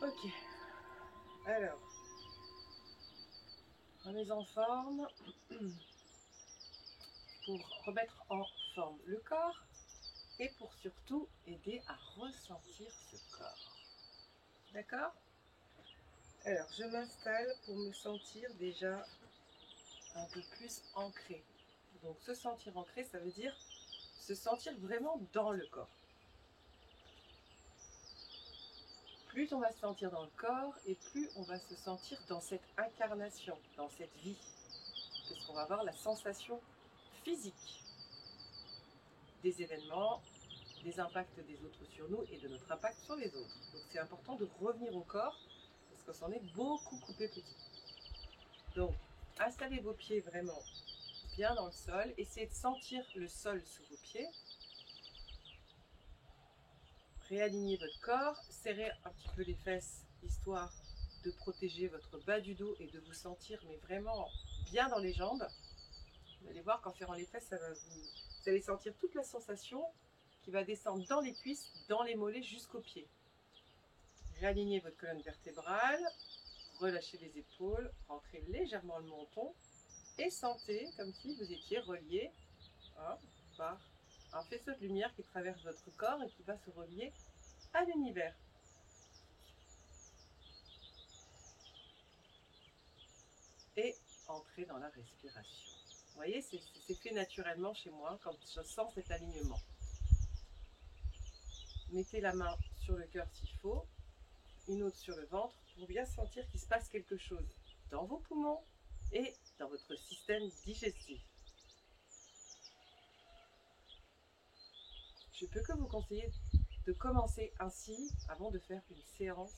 Ok, alors, remise en forme pour remettre en forme le corps et pour surtout aider à ressentir ce corps. D'accord? Alors, je m'installe pour me sentir déjà un peu plus ancré. Donc, se sentir ancré, ça veut dire se sentir vraiment dans le corps. Plus on va se sentir dans le corps et plus on va se sentir dans cette incarnation, dans cette vie. Parce qu'on va avoir la sensation physique des événements, des impacts des autres sur nous et de notre impact sur les autres. Donc c'est important de revenir au corps parce qu'on s'en est beaucoup coupé petit. Donc installez vos pieds vraiment bien dans le sol, essayez de sentir le sol sous vos pieds. Réalignez votre corps, serrez un petit peu les fesses histoire de protéger votre bas du dos et de vous sentir mais vraiment bien dans les jambes. Vous allez voir qu'en ferrant les fesses, vous allez sentir toute la sensation qui va descendre dans les cuisses, dans les mollets jusqu'aux pieds. Réalignez votre colonne vertébrale, relâchez les épaules, rentrez légèrement le menton et sentez comme si vous étiez relié par un faisceau de lumière qui traverse votre corps et qui va se relier à l'univers. Et entrez dans la respiration. Vous voyez, c'est fait naturellement chez moi quand je sens cet alignement. Mettez la main sur le cœur s'il faut, une autre sur le ventre pour bien sentir qu'il se passe quelque chose dans vos poumons et dans votre système digestif. Je peux que vous conseiller de commencer ainsi avant de faire une séance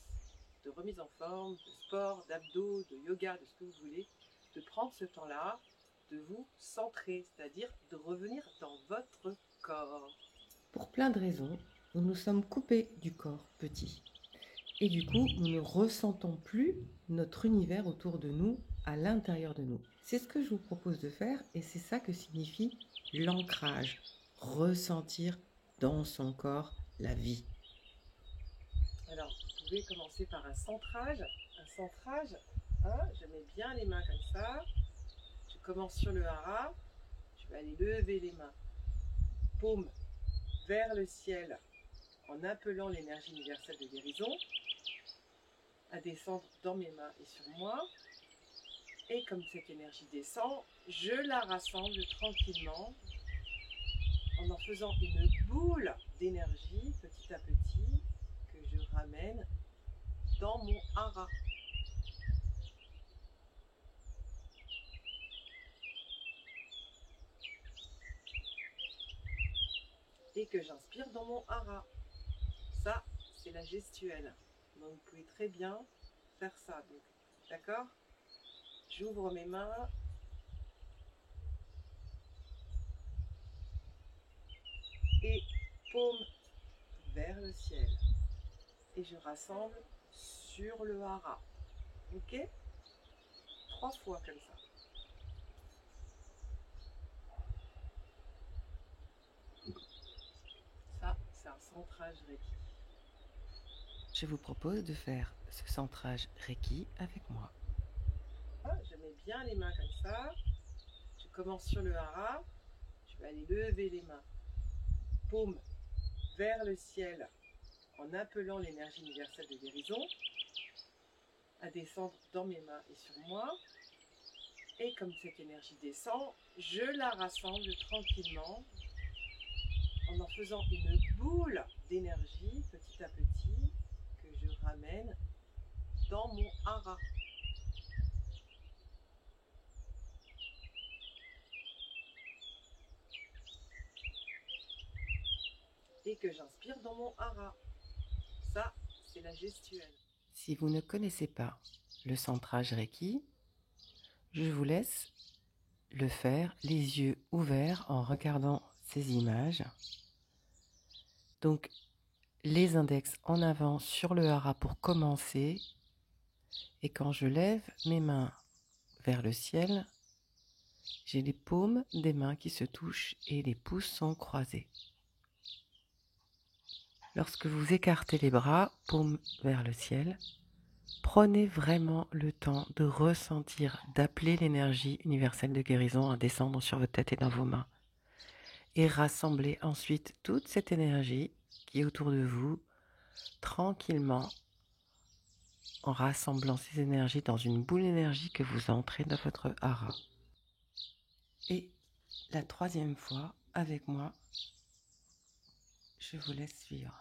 de remise en forme, de sport, d'abdos, de yoga, de ce que vous voulez, de prendre ce temps-là, de vous centrer, c'est-à-dire de revenir dans votre corps. Pour plein de raisons, nous nous sommes coupés du corps petit. Et du coup, nous ne ressentons plus notre univers autour de nous, à l'intérieur de nous. C'est ce que je vous propose de faire et c'est ça que signifie l'ancrage. Ressentir dans son corps la vie. Alors, vous pouvez commencer par un centrage. Un centrage, je mets bien les mains comme ça. Je commence sur le hara. Je vais aller lever les mains, paume vers le ciel, en appelant l'énergie universelle de guérison à descendre dans mes mains et sur moi. Et comme cette énergie descend, je la rassemble tranquillement en faisant une boule d'énergie petit à petit que je ramène dans mon hara. Et que j'inspire dans mon hara. Ça, c'est la gestuelle. Donc vous pouvez très bien faire ça. D'accord? J'ouvre mes mains. Et paume vers le ciel. Et je rassemble sur le hara. Ok? 3 fois comme ça. Ça, c'est un centrage Reiki. Je vous propose de faire ce centrage Reiki avec moi. Je mets bien les mains comme ça. Je commence sur le hara. Je vais aller lever les mains. Paume vers le ciel en appelant l'énergie universelle de guérison à descendre dans mes mains et sur moi. Et comme cette énergie descend, je la rassemble tranquillement en faisant une boule d'énergie petit à petit que je ramène dans mon hara. Et que j'inspire dans mon hara. Ça, c'est la gestuelle. Si vous ne connaissez pas le centrage Reiki, je vous laisse le faire les yeux ouverts en regardant ces images. Donc, les index en avant sur le hara pour commencer. Et quand je lève mes mains vers le ciel, j'ai les paumes des mains qui se touchent et les pouces sont croisés. Lorsque vous écartez les bras, paume vers le ciel, prenez vraiment le temps de ressentir, d'appeler l'énergie universelle de guérison à descendre sur votre tête et dans vos mains. Et rassemblez ensuite toute cette énergie qui est autour de vous, tranquillement, en rassemblant ces énergies dans une boule d'énergie que vous entrez dans votre hara. Et la troisième fois, avec moi, je vous laisse suivre.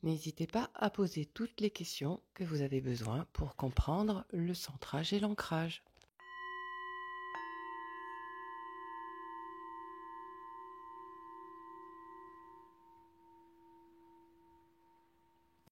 N'hésitez pas à poser toutes les questions que vous avez besoin pour comprendre le centrage et l'ancrage.